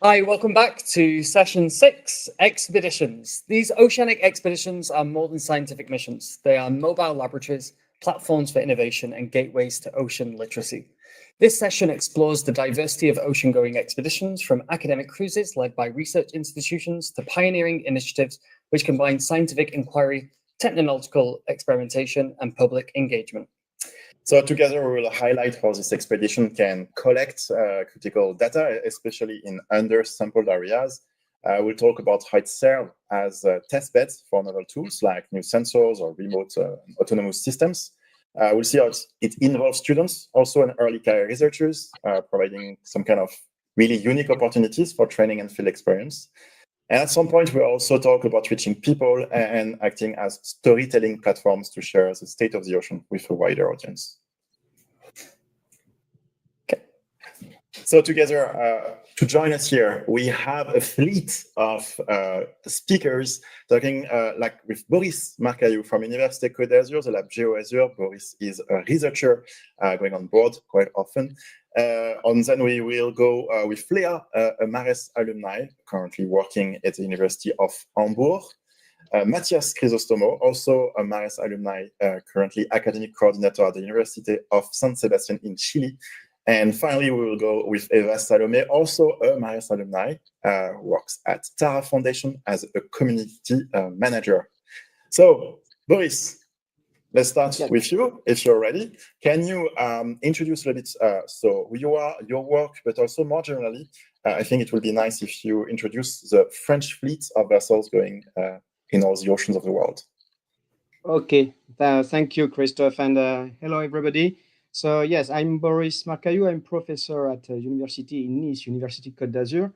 Hi, welcome back to session 6, expeditions. These oceanic expeditions are more than scientific missions. They are mobile laboratories, platforms for innovation, and gateways to ocean literacy. This session explores the diversity of ocean-going expeditions, from academic cruises led by research institutions to pioneering initiatives which combine scientific inquiry, technological experimentation, and public engagement. So together we will highlight how this expedition can collect critical data, especially in undersampled areas. We'll talk about how it serves as test beds for novel tools like new sensors or remote autonomous systems. We'll see how it involves students, also and early career researchers, providing some kind of really unique opportunities for training and field experience. And at some point, we'll also talk about reaching people and acting as storytelling platforms to share the state of the ocean with a wider audience. Okay. So together, to join us here, we have a fleet of speakers talking like with Boris Marcaillou from Université Côte d'Azur, the lab GeoAzur. Boris is a researcher going on board quite often. And then we will go with Leah, a MARES alumni currently working at the University of Hamburg. Matthias Crisostomo, also a MARES alumni, currently academic coordinator at the University of San Sebastian in Chile. And finally, we will go with Eva Salome, also a MARES alumni, who works at Tara Foundation as a community manager. So, Boris, let's start with you, if you're ready. Can you introduce a little bit so who you are, your work, but also more generally, I think it would be nice if you introduce the French fleet of vessels going in all the oceans of the world. Okay, thank you, Christophe, and hello, everybody. So yes, I'm Boris Marcaillou. I'm professor at University in Nice, University Côte d'Azur.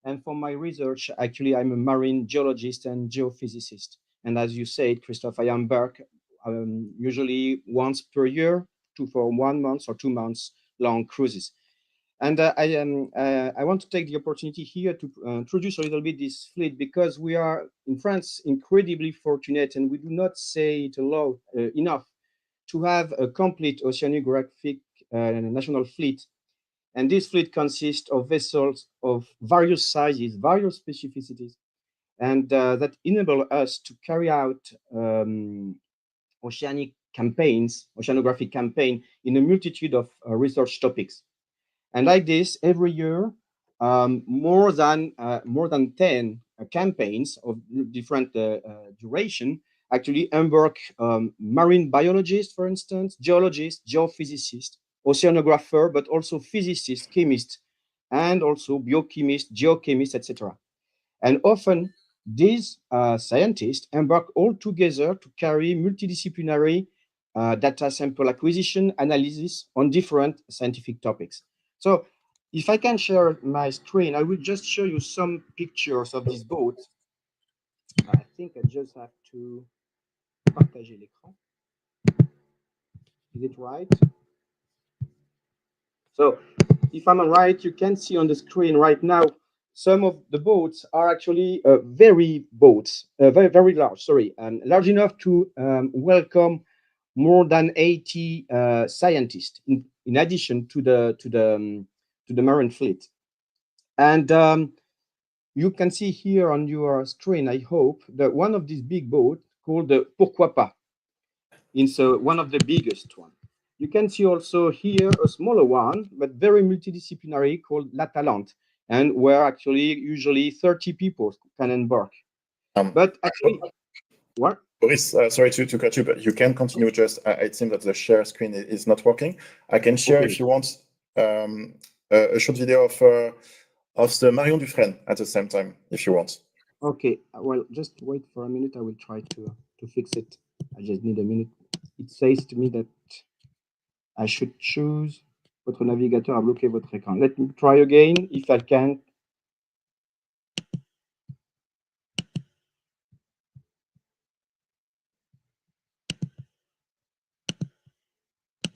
And for my research, actually, I'm a marine geologist and geophysicist. And as you said, Christophe, I embark usually once per year for 1 month or 2 months long cruises. And I want to take the opportunity here to introduce a little bit this fleet, because we are in France incredibly fortunate, and we do not say it enough, to have a complete oceanographic national fleet. And this fleet consists of vessels of various sizes, various specificities, and that enable us to carry out oceanic campaigns, oceanographic campaign in a multitude of research topics. And like this, every year, more than 10 campaigns of different duration actually embark marine biologists, for instance, geologists, geophysicists, oceanographer, but also physicists, chemists, and also biochemists, geochemists, etc. And often these scientists embark all together to carry multidisciplinary data sample acquisition analysis on different scientific topics. So if I can share my screen, I will just show you some pictures of this boat. I think I just have to partager l'écran. Is it right? So if I'm right, you can see on the screen right now, some of the boats are actually very large, large enough to welcome more than 80 scientists in addition to the marine fleet. And you can see here on your screen, I hope, that one of these big boats called the Pourquoi Pas. It's one of the biggest one. You can see also here a smaller one, but very multidisciplinary, called La Talente, and where actually usually 30 people can embark. But actually, what? Boris, sorry to cut you, but you can continue. Just it seems that the share screen is not working. I can share, if you want, a short video of the Marion Dufresne at the same time, if you want. Okay, well, just wait for a minute. I will try to fix it. I just need a minute. It says to me that I should choose votre navigateur a bloqué votre écran. Let me try again if I can.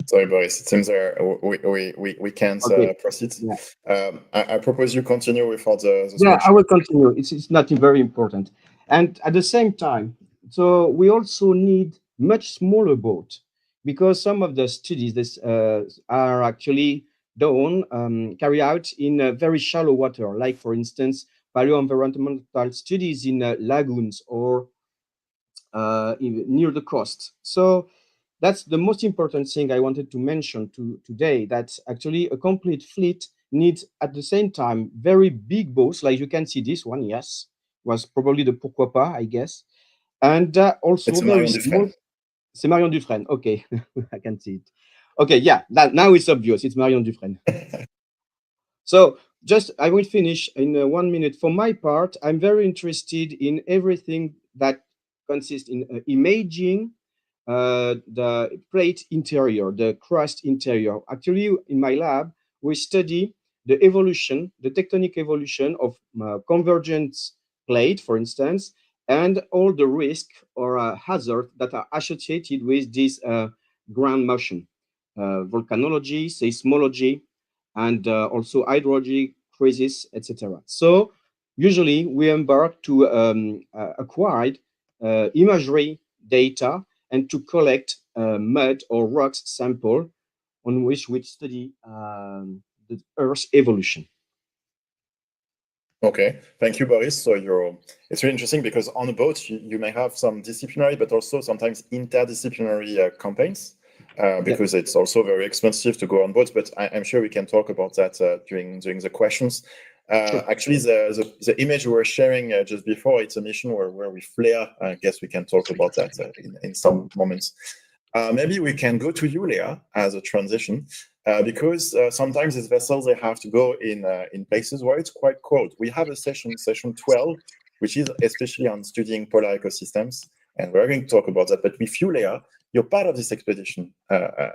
Sorry, Boris. It seems we can't proceed. Yeah. I propose you continue with all the yeah, I will continue. It's not very important. And at the same time, so we also need much smaller boats, because some of the studies are actually done, carried out in very shallow water, like for instance, paleoenvironmental studies in lagoons or near the coast. So that's the most important thing I wanted to mention today, that actually a complete fleet needs at the same time very big boats, like you can see this one, yes, was probably the Pourquoi pas, I guess. And also It's a very Marion small. Dufresne. C'est Marion Dufresne. Okay, I can see it. Okay, yeah, now it's obvious. It's Marion Dufresne. So just I will finish in 1 minute. For my part, I'm very interested in everything that consists in imaging the plate interior, the crust interior. Actually, in my lab, we study the evolution, the tectonic evolution of convergence plate, for instance, and all the risk or hazard that are associated with this ground motion, volcanology, seismology, and also hydrology crisis, etc. So usually we embark to acquire imagery data and to collect mud or rocks sample on which we study the Earth's evolution. Okay, thank you, Boris. So it's really interesting because on a boat you may have some disciplinary, but also sometimes interdisciplinary campaigns, because it's also very expensive to go on boats. But I'm sure we can talk about that during the questions. Sure. Actually, the image we were sharing just before, it's a mission where we flare. I guess we can talk about that in some moments. Maybe we can go to you, Leah, as a transition. Because sometimes these vessels, they have to go in places where it's quite cold. We have a session 12, which is especially on studying polar ecosystems, and we're going to talk about that. But with you, Leah, you're part of this expedition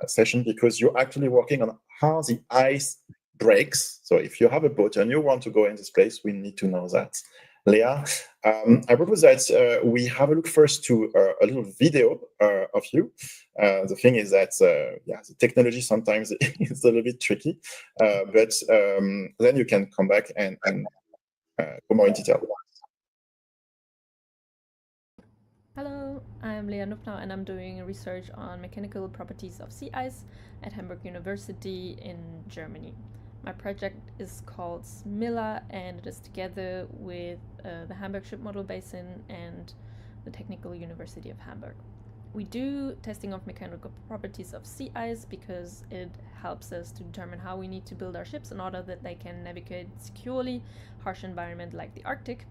session because you're actually working on how the ice breaks. So if you have a boat and you want to go in this place, we need to know that. Leah, I propose that we have a look first to a little video of you. The thing is that, the technology sometimes is a little bit tricky, but then you can come back and go more in detail. Hello, I'm Lea Nupnau and I'm doing research on mechanical properties of sea ice at Hamburg University in Germany. My project is called SMILA and it is together with the Hamburg Ship Model Basin and the Technical University of Hamburg. We do testing of mechanical properties of sea ice because it helps us to determine how we need to build our ships in order that they can navigate securely harsh environment like the Arctic.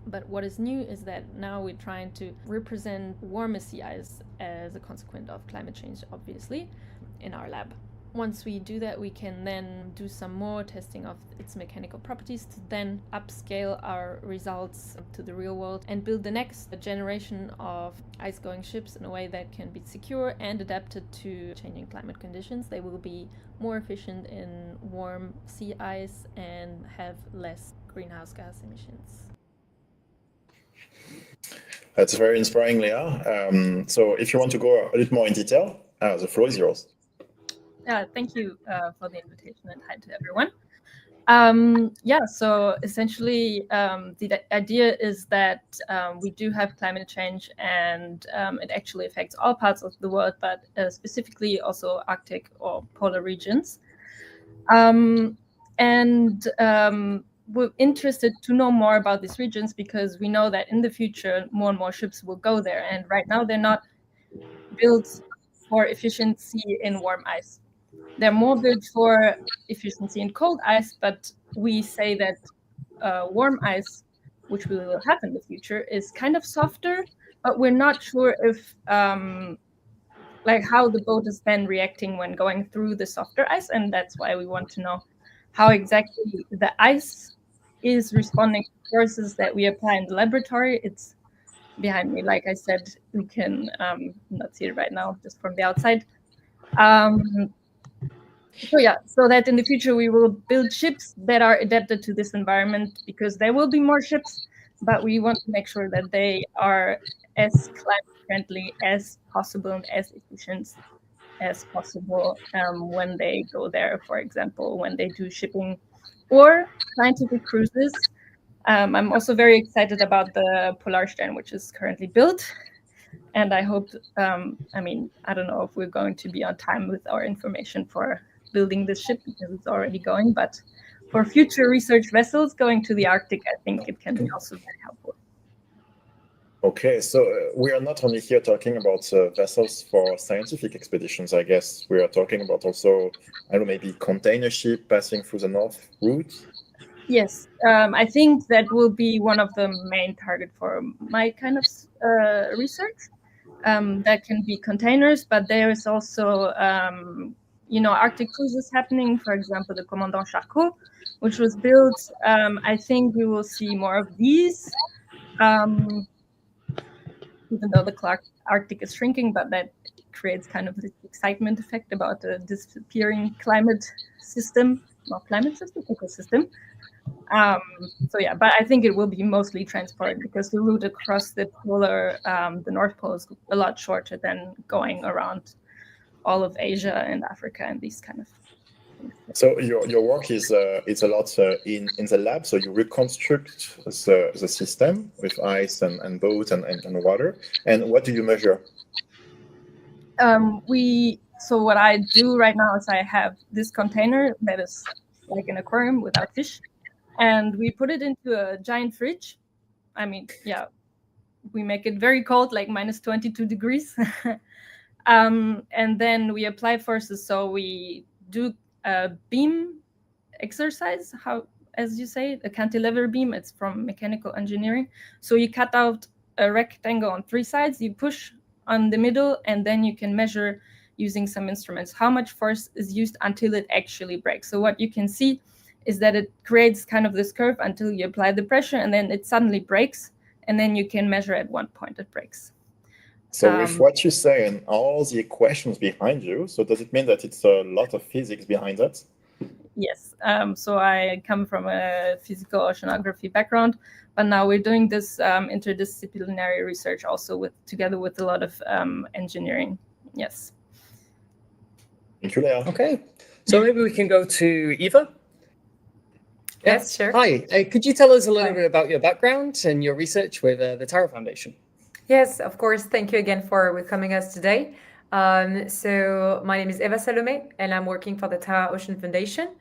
But what is new is that now we're trying to represent warmer sea ice as a consequence of climate change, obviously, in our lab. Once we do that, we can then do some more testing of its mechanical properties to then upscale our results to the real world and build the next generation of ice-going ships in a way that can be secure and adapted to changing climate conditions. They will be more efficient in warm sea ice and have less greenhouse gas emissions. That's very inspiring, Leah. So if you want to go a little more in detail, the floor is yours. Thank you for the invitation and hi to everyone. So essentially the idea is that we do have climate change and it actually affects all parts of the world, but specifically also Arctic or polar regions. We're interested to know more about these regions because we know that in the future more and more ships will go there, and right now they're not built for efficiency in warm ice. They're more built for efficiency in cold ice, but we say that warm ice, which we will have in the future, is kind of softer, but we're not sure if like how the boat is then reacting when going through the softer ice, and that's why we want to know how exactly the ice is responding to forces that we apply in the laboratory. It's behind me, like I said, we can not see it right now just from the outside. So that in the future we will build ships that are adapted to this environment because there will be more ships, but we want to make sure that they are as climate friendly as possible and as efficient as possible when they go there, for example, when they do shipping or scientific cruises. I'm also very excited about the Polarstern, which is currently built. And I hope, I don't know if we're going to be on time with our information for building this ship because it's already going. But for future research vessels going to the Arctic, I think it can be also very helpful. Okay, so we are not only here talking about vessels for scientific expeditions, I guess. We are talking about also, I don't know, maybe container ship passing through the North route. Yes, I think that will be one of the main target for my kind of research. That can be containers, but there is also, Arctic cruises happening. For example, the Commandant Charcot, which was built. I think we will see more of these, even though the Arctic is shrinking, but that creates kind of this excitement effect about the disappearing climate system, ecosystem. But I think it will be mostly transport because the route across the North Pole is a lot shorter than going around all of Asia and Africa and these kind of things. So your work is it's a lot in the lab. So you reconstruct the system with ice and boat and water. And what do you measure? So what I do right now is I have this container that is like an aquarium without fish, and we put it into a giant fridge. I mean, yeah, we make it very cold, like minus 22 degrees. And then we apply forces. So we do a beam exercise, as you say, a cantilever beam. It's from mechanical engineering. So you cut out a rectangle on 3 sides, you push on the middle, and then you can measure using some instruments how much force is used until it actually breaks. So what you can see is that it creates kind of this curve until you apply the pressure, and then it suddenly breaks, and then you can measure at what point it breaks. So with what you say and all the equations behind you, so does it mean that it's a lot of physics behind that? Yes. So I come from a physical oceanography background, but now we're doing this interdisciplinary research also together with a lot of engineering. Yes. Thank you, Leah. Okay, so maybe we can go to Eva. Yes, sure. Hi, could you tell us a little bit about your background and your research with the Tara Foundation? Yes, of course. Thank you again for welcoming us today. So my name is Eva Salome, and I'm working for the Tara Ocean Foundation.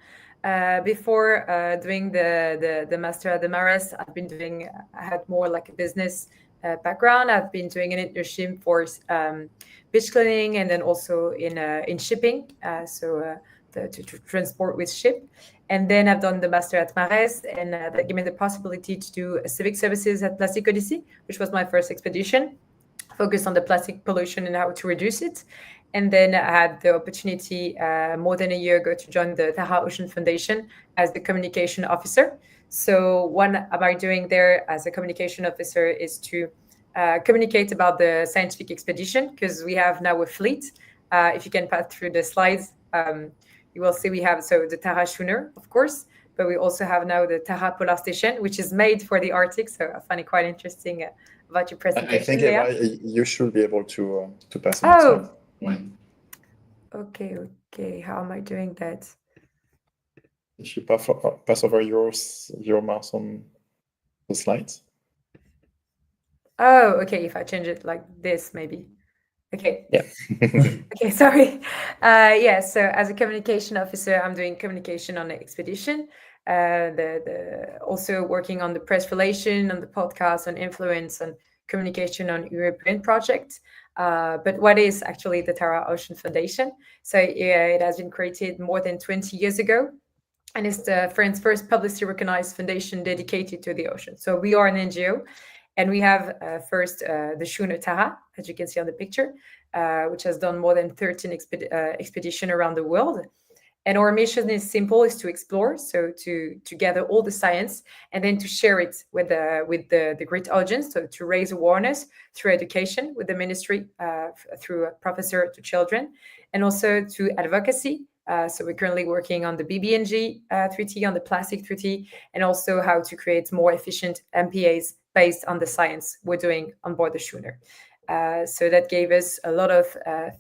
Before doing the master at the MARES, I had more like a business background. I've been doing an internship for beach cleaning and then also in shipping, to transport with ship. And then I've done the master at MARES, and that gave me the possibility to do civic services at Plastic Odyssey, which was my first expedition, focused on the plastic pollution and how to reduce it. And then I had the opportunity more than a year ago to join the Tara Ocean Foundation as the communication officer. So what am I doing there as a communication officer is to communicate about the scientific expedition, because we have now a fleet. If you can pass through the slides, you will see we have the Tara schooner, of course, but we also have now the Tara Polar Station, which is made for the Arctic. So I find it quite interesting about your presentation. I think Eva, you should be able to pass. Oh, okay. How am I doing that? If you pass over your mouse on the slides. Oh, okay. If I change it like this, maybe. Okay. Yeah. Okay, sorry. So as a communication officer, I'm doing communication on the expedition. Also working on the press relation, on the podcast, on influence, on communication on European projects. But what is actually the Tara Ocean Foundation? So it has been created more than 20 years ago, and it's France's first publicly recognized foundation dedicated to the ocean. So we are an NGO. And we have first the schooner Tara, as you can see on the picture, which has done more than 13 expeditions around the world. And our mission is simple: is to explore, so to gather all the science and then to share it with the great audience, so to raise awareness through education with the ministry, through a professor to children, and also to advocacy. So we're currently working on the BBNG treaty, on the plastic treaty, and also how to create more efficient MPAs based on the science we're doing on board the schooner. So that gave us a lot of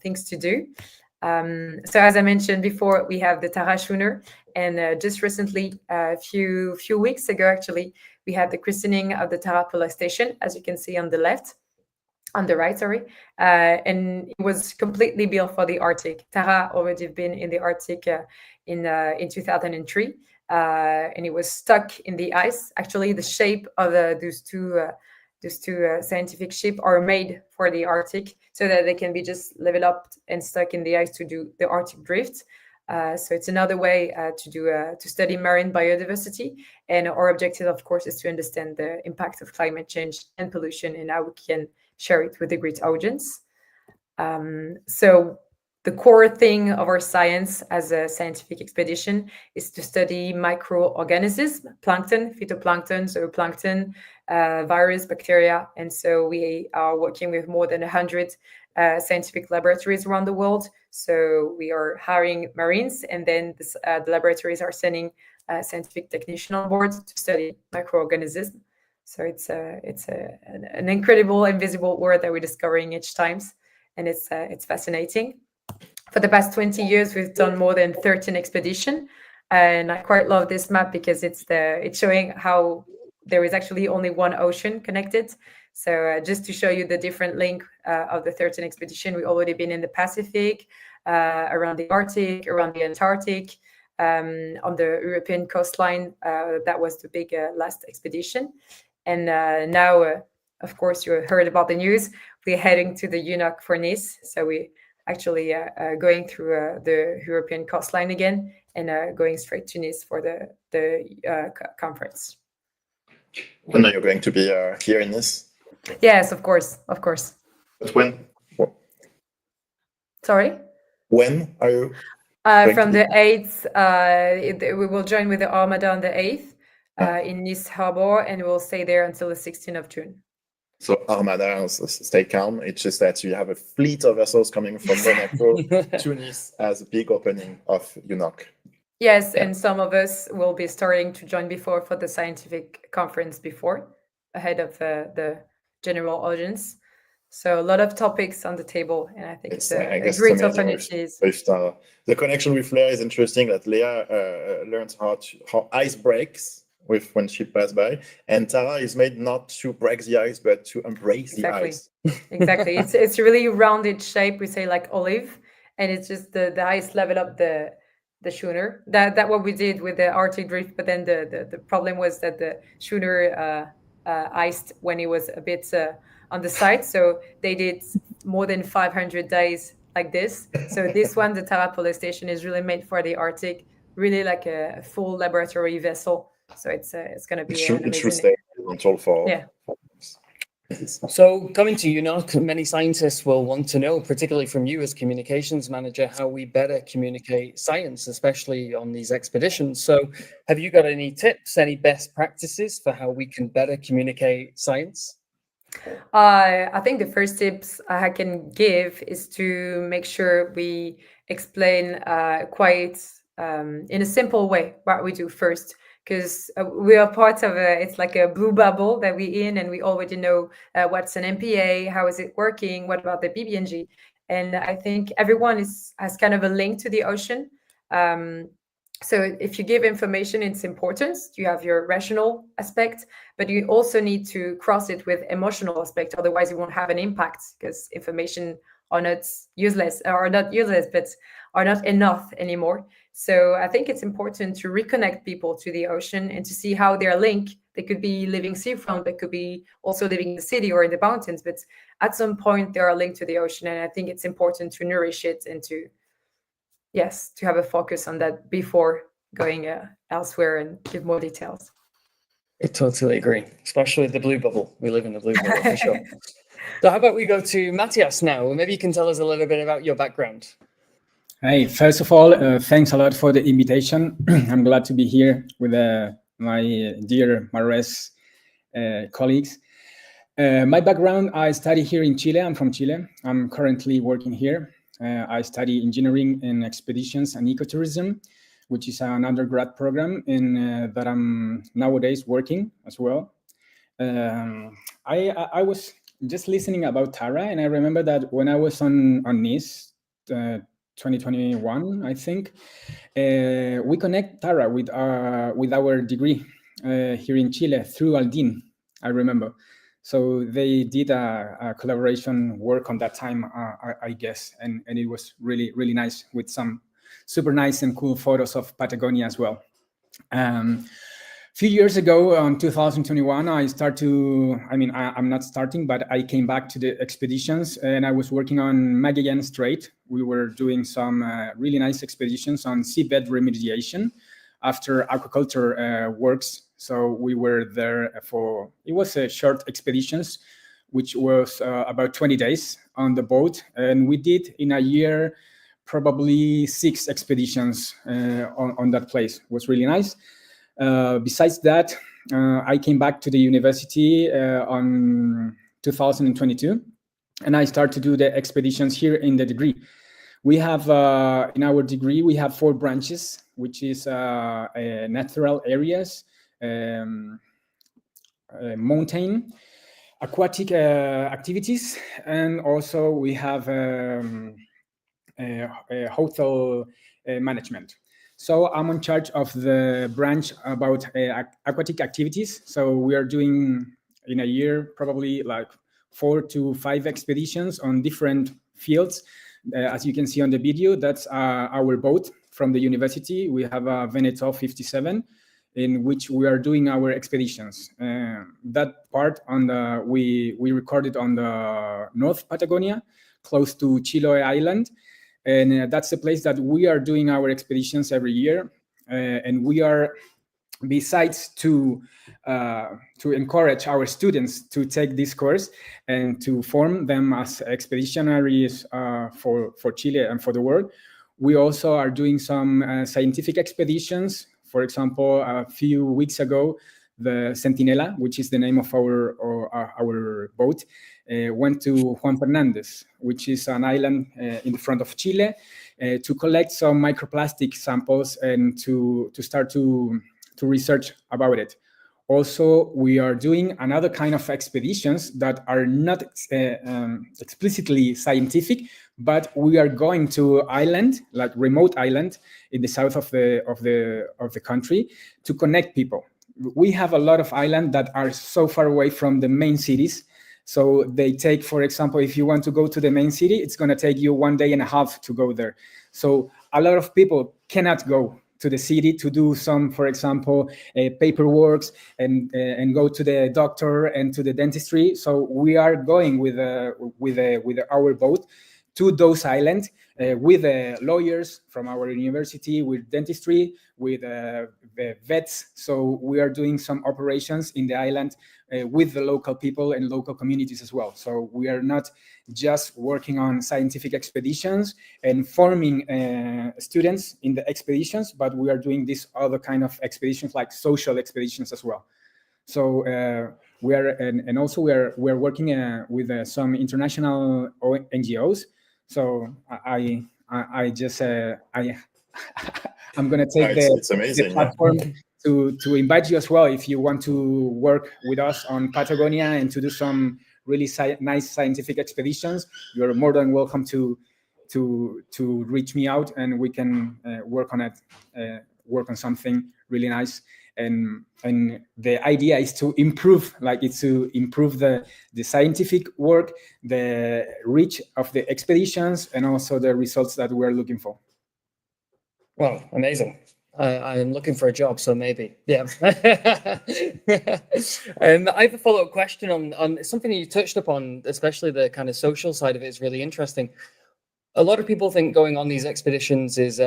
things to do. So as I mentioned before, we have the Tara schooner, and just recently, a few weeks ago, actually, we had the christening of the Tara Polar Station, as you can see on the left. on the right, sorry. And it was completely built for the Arctic. Tara already been in the Arctic in 2003, and it was stuck in the ice. Actually, the shape of those two scientific ships are made for the Arctic, so that they can be just leveled up and stuck in the ice to do the Arctic drift. So it's another way to study marine biodiversity. And our objective, of course, is to understand the impact of climate change and pollution and how we can share it with the great audience. So the core thing of our science as a scientific expedition is to study microorganisms, plankton, phytoplankton, zooplankton, virus, bacteria. And so we are working with more than 100 scientific laboratories around the world. So we are hiring Marines, and then the laboratories are sending scientific technicians on board to study microorganisms. So it's an incredible invisible world that we're discovering each time, and it's fascinating. For the past 20 years, we've done more than 13 expeditions, and I quite love this map because it's showing how there is actually only one ocean connected. So just to show you the different link of the 13 expedition, we've already been in the Pacific, around the Arctic, around the Antarctic, on the European coastline. That was the big last expedition. And now, of course, you heard about the news. We're heading to the Oceanic for Nice. So we actually going through the European coastline again and going straight to Nice for the conference. And now you're going to be here in Nice? Yes, of course. But when? Sorry? When are you? From the 8th, we will join with the Armada on the 8th in Nice Harbor, and we'll stay there until the 16th of June. So Armada, stay calm. It's just that you have a fleet of vessels coming from Monaco to Nice as a big opening of UNOC. Yes, and some of us will be starting to join before for the scientific conference ahead of the general audience. So a lot of topics on the table, and I think it's a great opportunity. The connection with Leah is interesting. That Leah learns how ice breaks when she passes by, and Tara is made not to break the ice but to embrace the ice. Exactly. It's really rounded shape. We say like olive, and it's just the ice level up the schooner. That what we did with the Arctic drift. But then the problem was that the schooner iced when it was a bit on the side. So they did more than 500 days like this. So this one, the Tara Polar Station, is really made for the Arctic, really like a full laboratory vessel. So it's going to be an amazing. It should stay until fall. Yeah. So coming to UNOC, many scientists will want to know, particularly from you as communications manager, how we better communicate science, especially on these expeditions. So have you got any tips, any best practices for how we can better communicate science? I think the first tips I can give is to make sure we explain quite in a simple way what we do first, because we are part of it's like a blue bubble that we're in, and we already know what's an MPA, how is it working, what about the BBNG, and I think everyone has kind of a link to the ocean. So if you give information, it's important. You have your rational aspect, but you also need to cross it with emotional aspect. Otherwise, you won't have an impact, because information are not useless, but are not enough anymore. So I think it's important to reconnect people to the ocean and to see how they're linked. They could be living seafront, they could be also living in the city or in the mountains, but at some point they are linked to the ocean. And I think it's important to nourish it and to have a focus on that before going elsewhere and give more details. I totally agree, especially the blue bubble. We live in the blue bubble for sure. So how about we go to Matthias now? Maybe you can tell us a little bit about your background. Hey, first of all, thanks a lot for the invitation. I'm glad to be here with my dear MarWorld colleagues. My background, I study here in Chile. I'm from Chile. I'm currently working here. I study engineering in expeditions and ecotourism, which is an undergrad program in that I'm nowadays working as well. I was just listening about Tara, and I remember that when I was on Nice, 2021, I think, we connect Tara with our degree here in Chile through Aldin, I remember. So they did a collaboration work on that time, I guess, and it was really, really nice with some super nice and cool photos of Patagonia as well. Few years ago, in 2021, I'm not starting, but I came back to the expeditions, and I was working on Magellan Strait. We were doing some really nice expeditions on seabed remediation after aquaculture works. So we were there it was a short expeditions, which was about 20 days on the boat. And we did in a year, probably 6 expeditions on that place. It was really nice. Besides that, I came back to the university on 2022, and I started to do the expeditions here in the degree. We have, in our degree, we have 4 branches, which is natural areas, mountain, aquatic activities, and also we have hotel management. So I'm in charge of the branch about aquatic activities. So we are doing in a year probably like 4 to 5 expeditions on different fields. As you can see on the video, that's our boat from the university. We have a Veneto 57 in which we are doing our expeditions. That part we recorded on the North Patagonia, close to Chiloé Island. And that's the place that we are doing our expeditions every year. And we are, besides to encourage our students to take this course and to form them as expeditionaries for Chile and for the world, we also are doing some scientific expeditions. For example, a few weeks ago, the Centinela, which is the name of our boat, went to Juan Fernandez, which is an island in the front of Chile, to collect some microplastic samples and to start to research about it. Also, we are doing another kind of expeditions that are not explicitly scientific, but we are going to island, like remote island in the south of the country, to connect people. We have a lot of islands that are so far away from the main cities. So they take, for example, if you want to go to the main city, it's going to take you 1.5 days to go there. So a lot of people cannot go to the city to do some, for example, paperwork and go to the doctor and to the dentistry. So we are going with our boat to those islands with lawyers from our university, with dentistry, with vets. So we are doing some operations in the island with the local people and local communities as well. So we are not just working on scientific expeditions and forming students in the expeditions, but we are doing this other kind of expeditions like social expeditions as well. So we are, and also we are working with some international NGOs. So I'm gonna take it's amazing, the platform to invite you as well if you want to work with us on Patagonia and to do some really nice scientific expeditions. You're more than welcome to reach me out, and we can work on it, work on something really nice. And the idea is to improve, the scientific work, the reach of the expeditions, and also the results that we're looking for. Wow, amazing. I'm looking for a job, so maybe, yeah. I have a follow-up question on something that you touched upon, especially the kind of social side of it is really interesting. A lot of people think going on these expeditions is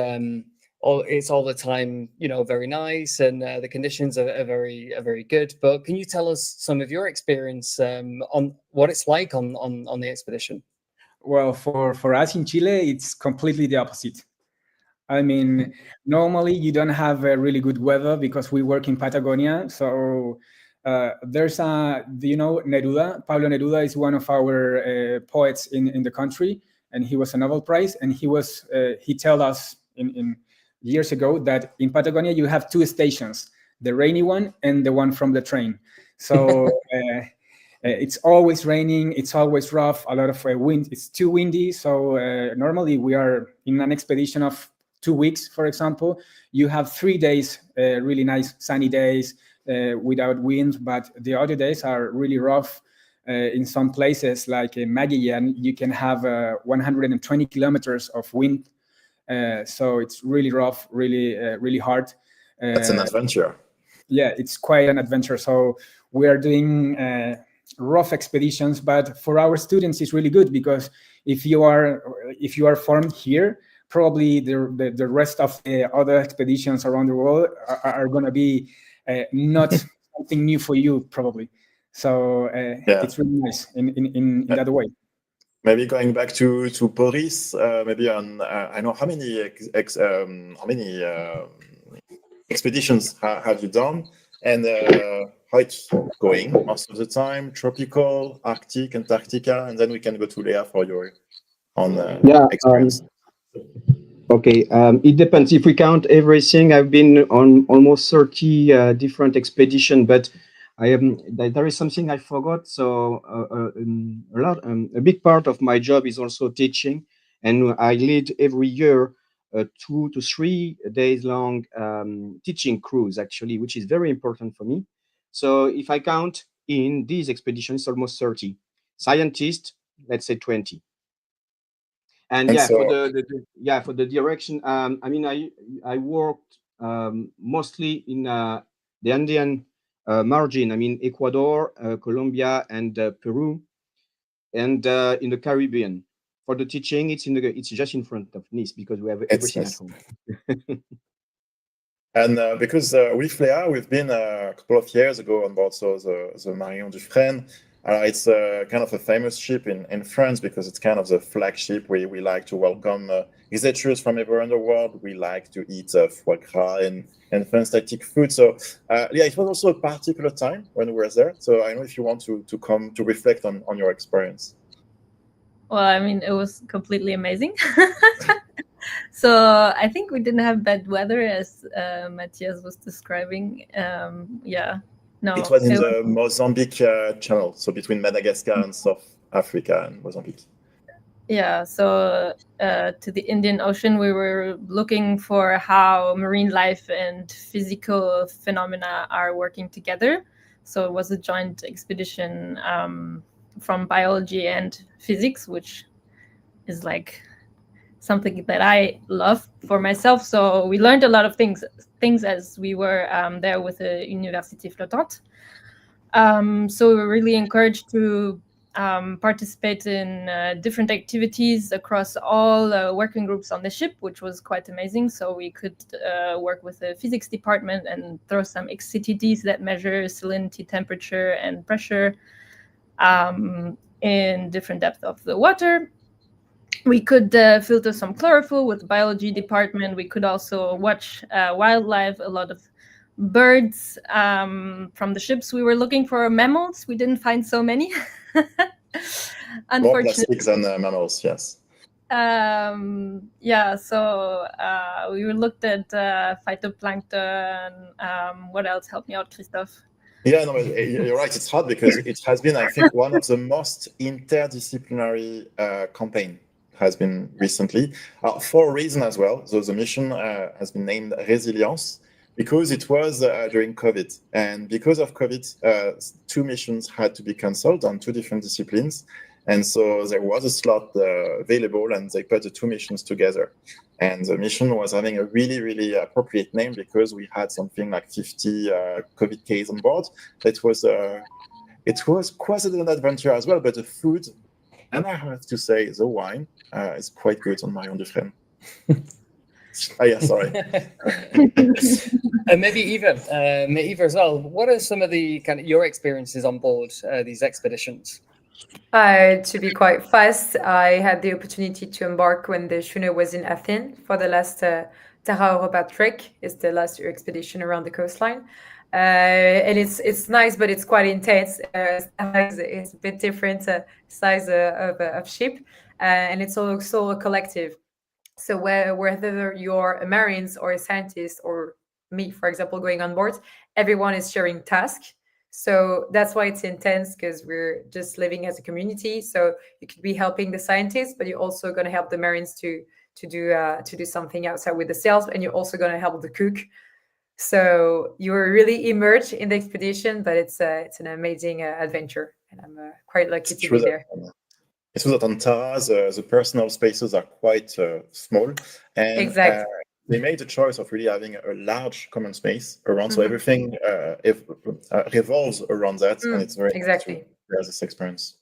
it's all the time, very nice, and the conditions are very good. But can you tell us some of your experience on what it's like on the expedition? Well, for us in Chile, it's completely the opposite. I mean, normally you don't have a really good weather because we work in Patagonia. So there's Neruda. Pablo Neruda is one of our poets in the country, and he was a Nobel Prize. And he told us in years ago that in Patagonia you have 2 stations, the rainy one and the one from the train. So it's always raining, it's always rough, a lot of wind, it's too windy. So normally we are in an expedition of 2 weeks, for example. You have 3 days, really nice sunny days without wind, but the other days are really rough. In some places like Magallanes, you can have 120 kilometers of wind. So it's really rough, really hard. That's an adventure. Yeah, it's quite an adventure. So we are doing rough expeditions, but for our students, it's really good because if you are formed here, probably the rest of the other expeditions around the world are going to be not something new for you, probably. So it's really nice in that way. Maybe going back to Boris, maybe on I know how many expeditions have you done, and how it's going most of the time? Tropical, Arctic, Antarctica, and then we can go to Leah for your own experience. Okay, it depends. If we count everything, I've been on almost 30 different expeditions, but there is something I forgot. So a big part of my job is also teaching, and I lead every year 2 to 3 days long teaching cruise, actually, which is very important for me. So if I count in these expeditions, almost 30. Scientists, let's say 20. And yeah, so, for the direction, I mean, I worked mostly in the Andean margin. I mean, Ecuador, Colombia, and Peru, and in the Caribbean. For the teaching, it's just in front of Nice because we have everything at home. And because with Leah, we've been a couple of years ago on board the Marion Dufresne. It's kind of a famous ship in France because it's kind of the flagship. We like to welcome visitors from everywhere in the world. We like to eat foie gras and fantastic food. So yeah, it was also a particular time when we were there. So I know if you want to come to reflect on your experience. Well, I mean, it was completely amazing. So I think we didn't have bad weather as Matthias was describing. Yeah. No, it was in the Mozambique channel, so between Madagascar and South Africa and Mozambique. Yeah, so to the Indian Ocean, we were looking for how marine life and physical phenomena are working together. So it was a joint expedition from biology and physics, which is like something that I love for myself. So we learned a lot of things as we were there with the Université Flottante. So we were really encouraged to participate in different activities across all working groups on the ship, which was quite amazing. So we could work with the physics department and throw some XCTDs that measure salinity, temperature, and pressure in different depth of the water. We could filter some chlorophyll with the biology department. We could also watch wildlife, a lot of birds from the ships. We were looking for mammals. We didn't find so many. More plastics than mammals, yes. Yeah, so we looked at phytoplankton. What else? Help me out, Christophe. Yeah, no, you're right. It's hard because it has been, I think, one of the most interdisciplinary campaign has been recently for a reason as well. So the mission has been named Resilience because it was during COVID, and because of COVID, 2 missions had to be cancelled on 2 different disciplines, and so there was a slot available, and they put the 2 missions together. And the mission was having a really, really appropriate name because we had something like 50 COVID cases on board. It was quite an adventure as well, but the food, and I have to say, the wine is quite good on Marion Dufresne. Oh, yeah, sorry. And maybe Eva as well. What are some of the kind of your experiences on board these expeditions? To be quite fast, I had the opportunity to embark when the schooner was in Athens for the last Terra Europa trek. It's the last expedition around the coastline. And it's nice, but it's quite intense. It's a bit different size of ship, and it's also a collective. So whether you're a marines or a scientist or me, for example, going on board, everyone is sharing tasks. So that's why it's intense, because we're just living as a community. So you could be helping the scientists, but you're also going to help the marines to do something outside with the sails, and you're also going to help the cook. So you're really immersed in the expedition, but it's an amazing adventure, and I'm quite lucky It's to true be there. It's true that on Tara, the personal spaces are quite small, and Exactly. they made the choice of really having a large common space around, so Mhm. everything revolves around that, and it's very nice Exactly. to share this experience.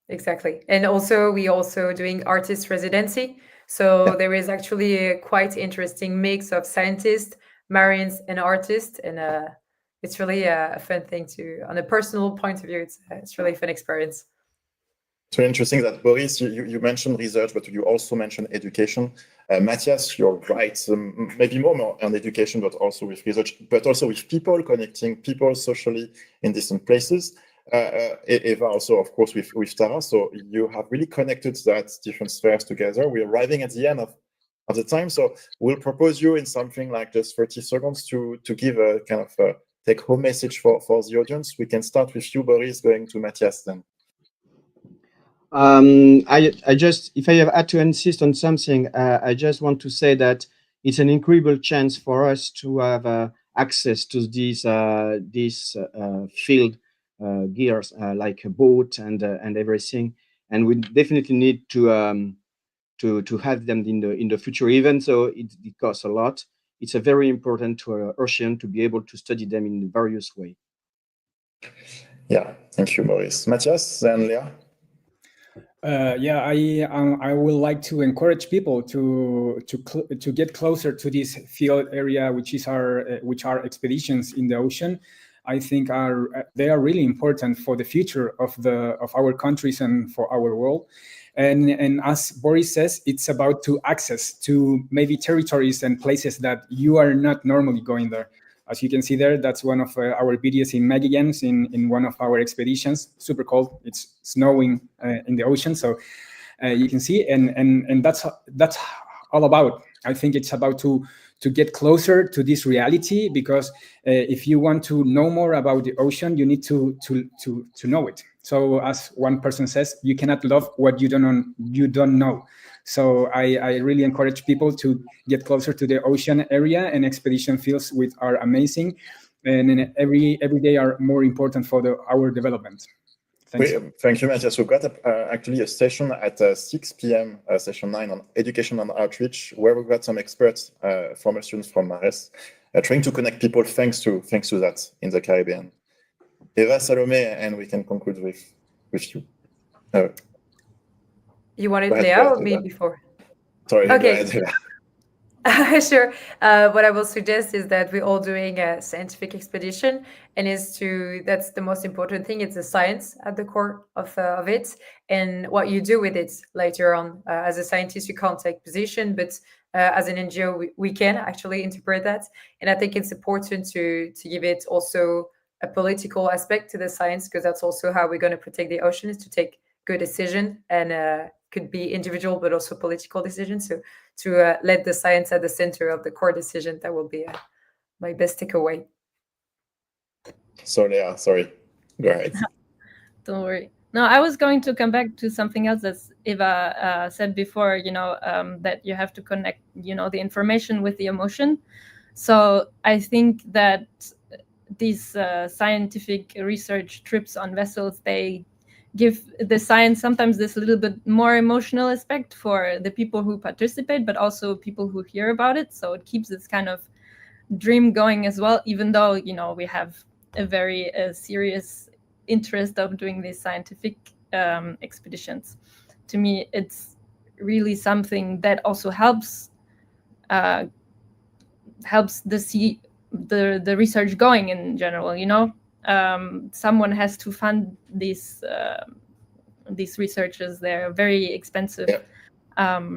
Exactly. And also, we also doing artist residency. So Yeah. there is actually a quite interesting mix of scientists, marines, and artists. And it's really a fun thing to, on a personal point of view, it's really a fun experience. It's very interesting that, Boris, you mentioned research, but you also mentioned education. Matthias, you're right, maybe more on education, but also with research, but also with people, connecting people socially in different places. Eva also, of course, with Tara. So you have really connected that different spheres together. We're arriving at the end of the time. So we'll propose you in something like just 30 seconds to give a kind of a take-home message for the audience. We can start with you, Boris, going to Matthias then. I just, if I have had to insist on something, I just want to say that it's an incredible chance for us to have access to these field gears like a boat and everything, and we definitely need to have them in the future. Even so, it costs a lot. It's a very important to ocean to be able to study them in various ways. Yeah, thank you, Boris. Matthias and Leah. Yeah, I would like to encourage people to get closer to this field area, which are expeditions in the ocean. I think they are really important for the future of our countries and for our world. And as Boris says, it's about to access to maybe territories and places that you are not normally going there. As you can see there, that's one of our videos in Magigans in one of our expeditions. Super cold. It's snowing in the ocean, so you can see, and that's all about. I think it's about to get closer to this reality, because if you want to know more about the ocean, you need to know it. So as one person says, you cannot love what you don't know. So I really encourage people to get closer to the ocean area, and expedition fields which are amazing, and every day are more important for our development. Thank you, Matthias. We've got actually a session at 6 p.m., session 9 on education and outreach, where we've got some experts, former students from MARES, trying to connect people thanks to that in the Caribbean. Eva, Salome, and we can conclude with you. You wanted Leah or me before? Sorry, okay. Go ahead, Eva. Sure. What I will suggest is that we're all doing a scientific expedition, and that's the most important thing. It's the science at the core of it, and what you do with it later on. As a scientist, you can't take position, but as an NGO, we can actually interpret that. And I think it's important to give it also a political aspect to the science, because that's also how we're going to protect the ocean, is to take good decision, and could be individual but also political decisions. So to let the science at the center of the core decision, that will be my best takeaway. So Leah, sorry, go ahead. Don't worry. No, I was going to come back to something else that Eva said before, that you have to connect, the information with the emotion. So I think that these scientific research trips on vessels, they give the science sometimes this little bit more emotional aspect for the people who participate, but also people who hear about it. So it keeps this kind of dream going as well, even though, we have a very serious interest of doing these scientific expeditions. To me, it's really something that also helps the research going in general. Someone has to fund these researches. They're very expensive. Yeah.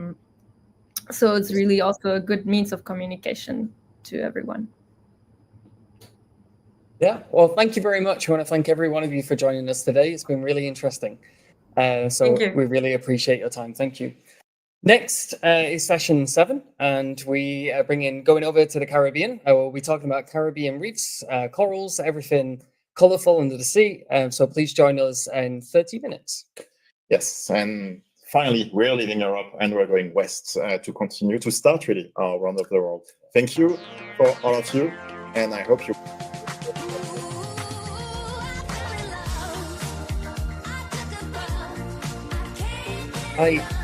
So it's really also a good means of communication to everyone. Yeah, well, thank you very much. I want to thank every one of you for joining us today. It's been really interesting. So we really appreciate your time. Thank you. Next is session 7, and we going over to the Caribbean. We'll be talking about Caribbean reefs, corals, everything colorful under the sea. So please join us in 30 minutes. Yes, and finally, we're leaving Europe and we're going west to continue to start really our round of the world. Thank you for all of you, and I hope you Bye.